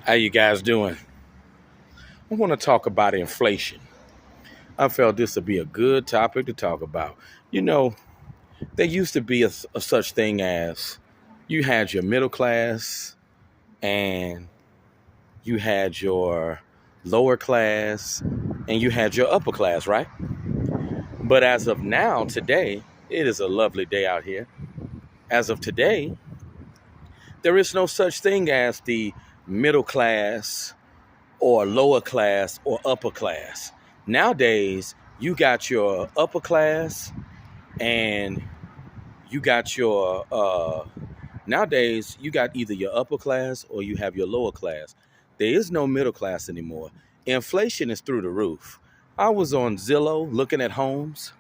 How you guys doing? I want to talk about inflation. I felt this would be a good topic to talk about. You know, there used to be a such thing as you had your middle class and you had your lower class and you had your upper class, right? But as of now, today, it is a lovely day out here. As of today, there is no such thing as the middle class or lower class or upper class. Nowadays, you got your upper class and you got your nowadays you got either your upper class or you have your lower class. There is no middle class anymore. Inflation is through the roof. I was on Zillow looking at homes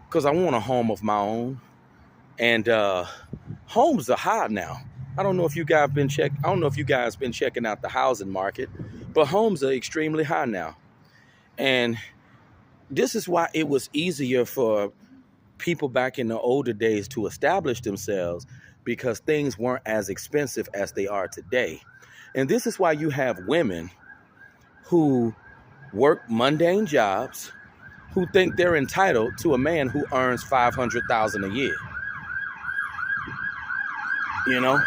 because I want a home of my own, and homes are high now. I don't know if you guys been checking out the housing market, but homes are extremely high now. And this is why it was easier for people back in the older days to establish themselves, because things weren't as expensive as they are today. And this is why you have women who work mundane jobs who think they're entitled to a man who earns $500,000 a year. You know,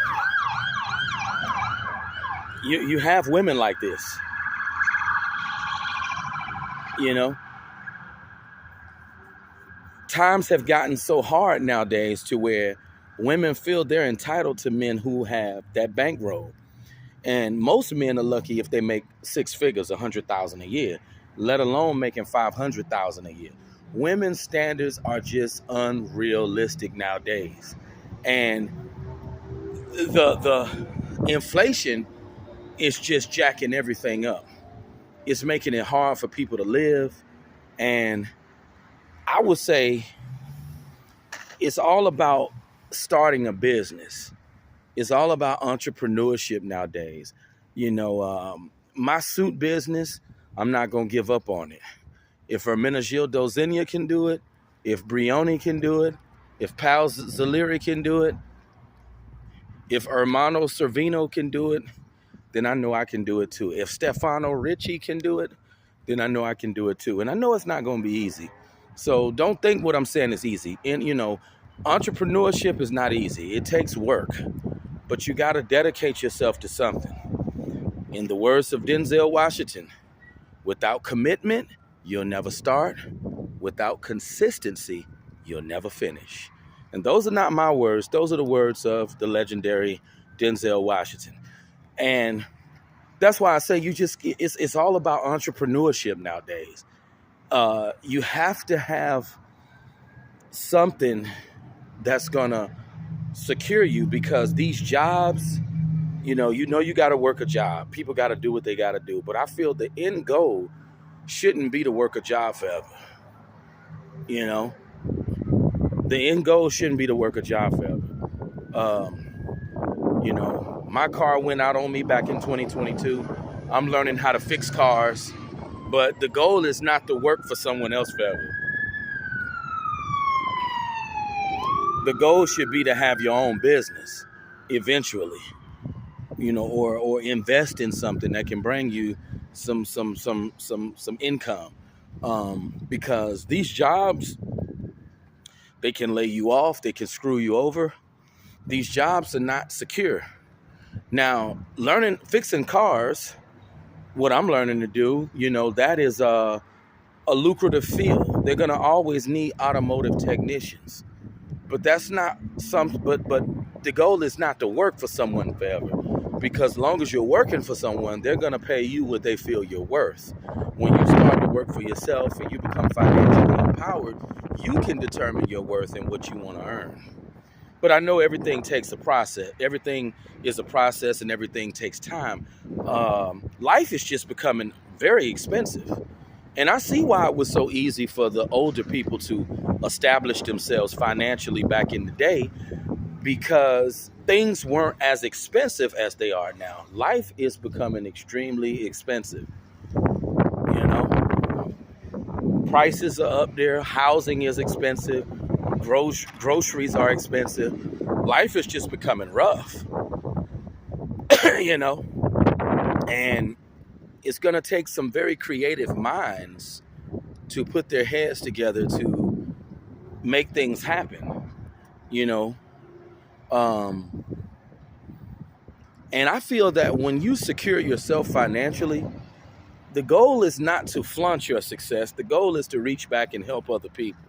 you have women like this. You know, times have gotten so hard nowadays to where women feel they're entitled to men who have that bankroll. And most men are lucky if they make six figures, 100,000 a year, let alone making 500,000 a year. Women's standards are just unrealistic nowadays. And the inflation is just jacking everything up. It's making it hard for people to live. And I would say it's all about starting a business. It's all about entrepreneurship nowadays. My suit business, I'm not going to give up on it. If Hermenegildo Doesnt can do it, if Brioni can do it, if Pal Zaleri can do it, if Hermano Servino can do it, then I know I can do it too. If Stefano Ricci can do it, then I know I can do it too. And I know it's not going to be easy. So don't think what I'm saying is easy. And, entrepreneurship is not easy. It takes work, but you got to dedicate yourself to something. In the words of Denzel Washington, without commitment, you'll never start. Without consistency, you'll never finish. And those are not my words. Those are the words of the legendary Denzel Washington. And that's why I say it's all about entrepreneurship nowadays. You have to have something that's gonna secure you, because these jobs, you got to work a job. People got to do what they got to do. But I feel the end goal shouldn't be to work a job forever. The end goal shouldn't be to work a job forever. My car went out on me back in 2022. I'm learning how to fix cars, but the goal is not to work for someone else forever. The goal should be to have your own business eventually, or invest in something that can bring you some income. Because these jobs, they can lay you off, they can screw you over. These jobs are not secure. Now, fixing cars, what I'm learning to do, that is a lucrative field. They're gonna always need automotive technicians. But that's not but the goal is not to work for someone forever, because as long as you're working for someone, they're going to pay you what they feel you're worth. When you start to work for yourself and you become financially empowered, you can determine your worth and what you want to earn. But I know everything takes a process. Everything is a process and everything takes time. Life is just becoming very expensive. And I see why it was so easy for the older people to establish themselves financially back in the day, because things weren't as expensive as they are now. Life is becoming extremely expensive. Prices are up there. Housing is expensive. Groceries are expensive. Life is just becoming rough. And it's going to take some very creative minds to put their heads together to make things happen, you know. Um, and I feel that when you secure yourself financially, the goal is not to flaunt your success. The goal is to reach back and help other people.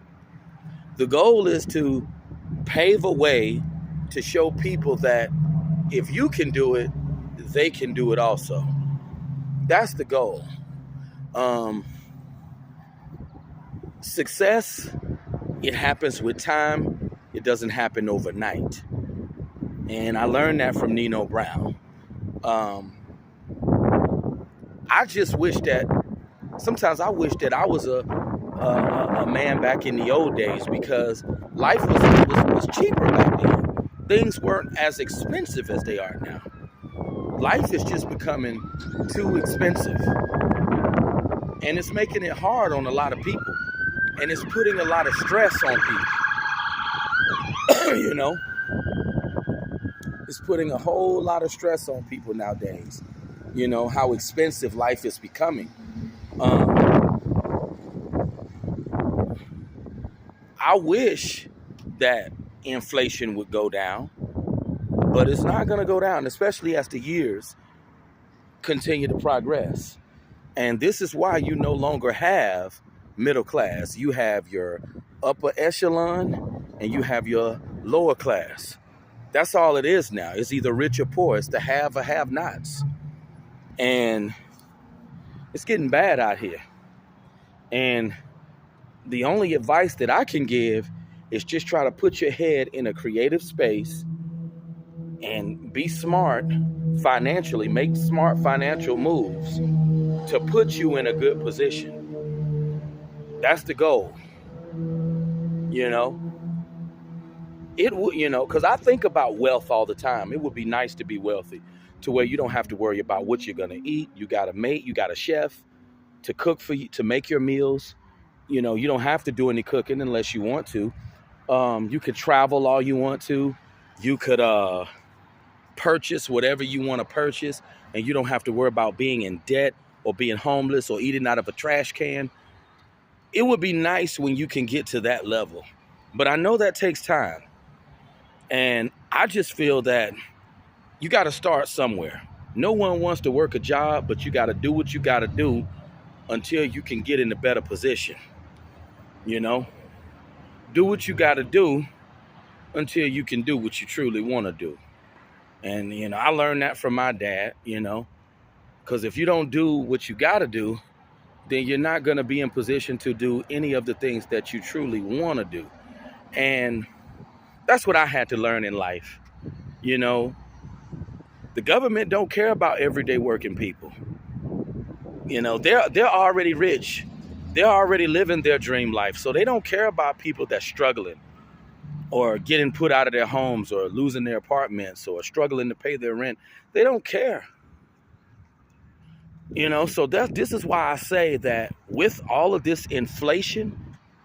The goal is to pave a way to show people that if you can do it, they can do it also. That's the goal. Success, it happens with time. It doesn't happen overnight. And I learned that from Nino Brown. I just wish that, sometimes I wish that I was a man back in the old days, because life was cheaper back then. Things weren't as expensive as they are now. Life is just becoming too expensive. And it's making it hard on a lot of people. And it's putting a lot of stress on people. You know? It's putting a whole lot of stress on people nowadays. You know, how expensive life is becoming. I wish that inflation would go down, but it's not going to go down, especially as the years continue to progress. And this is why you no longer have middle class. You have your upper echelon and you have your lower class. That's all it is now. It's either rich or poor. It's the have or have-nots. And it's getting bad out here. And the only advice that I can give is just try to put your head in a creative space and be smart financially. Make smart financial moves to put you in a good position. That's the goal. You know? It would, you know, because I think about wealth all the time. It would be nice to be wealthy, to where you don't have to worry about what you're going to eat. You got a mate, you got a chef to cook for you, to make your meals. You know, you don't have to do any cooking unless you want to. You could travel all you want to. You could purchase whatever you want to purchase, and you don't have to worry about being in debt or being homeless or eating out of a trash can. It would be nice when you can get to that level. But I know that takes time. And I just feel that you got to start somewhere. No one wants to work a job, but you got to do what you got to do until you can get in a better position. You know, do what you got to do until you can do what you truly want to do. And, you know, I learned that from my dad, you know, because if you don't do what you got to do, then you're not going to be in position to do any of the things that you truly want to do. And that's what I had to learn in life. You know, the government don't care about everyday working people. You know, they're already rich. They're already living their dream life. So they don't care about people that's struggling or getting put out of their homes or losing their apartments or struggling to pay their rent. They don't care. You know, so this is why I say that with all of this inflation,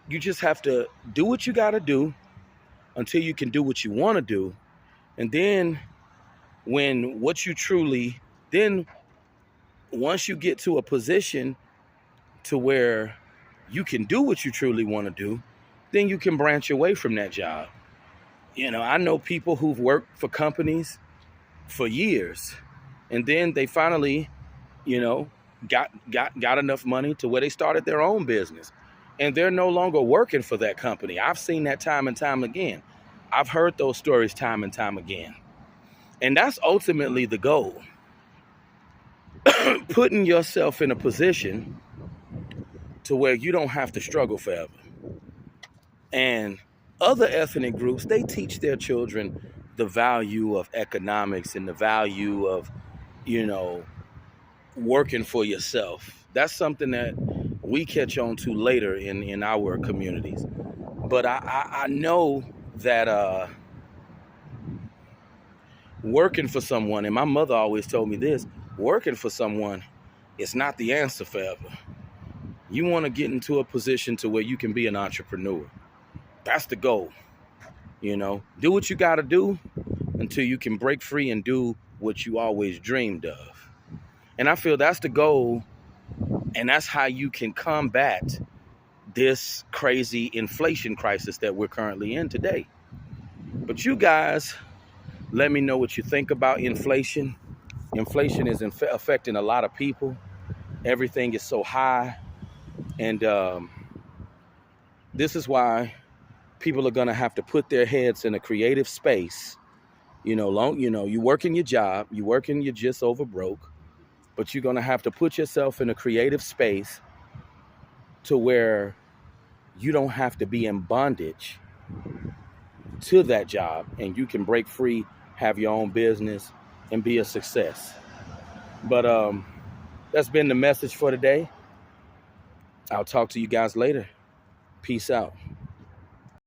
you just have to do what you got to do until you can do what you want to do. And then once you get to a position to where you can do what you truly want to do, then you can branch away from that job. You know, I know people who've worked for companies for years, and then they finally, you know, got enough money to where they started their own business. And they're no longer working for that company. I've seen that time and time again. I've heard those stories time and time again. And that's ultimately the goal. Putting yourself in a position to where you don't have to struggle forever. And other ethnic groups, they teach their children the value of economics and the value of, you know, working for yourself. That's something that we catch on to later in our communities. But I know that working for someone, and my mother always told me this, working for someone is not the answer forever. You want to get into a position to where you can be an entrepreneur. That's the goal. You know, do what you got to do until you can break free and do what you always dreamed of. And I feel that's the goal, and that's how you can combat this crazy inflation crisis that we're currently in today. But you guys, let me know what you think about inflation. Inflation is affecting a lot of people. Everything is so high. And this is why people are going to have to put their heads in a creative space. You working your job, you're just over broke, but you're going to have to put yourself in a creative space to where you don't have to be in bondage to that job, and you can break free, have your own business, and be a success. But that's been the message for today. I'll talk to you guys later. Peace out.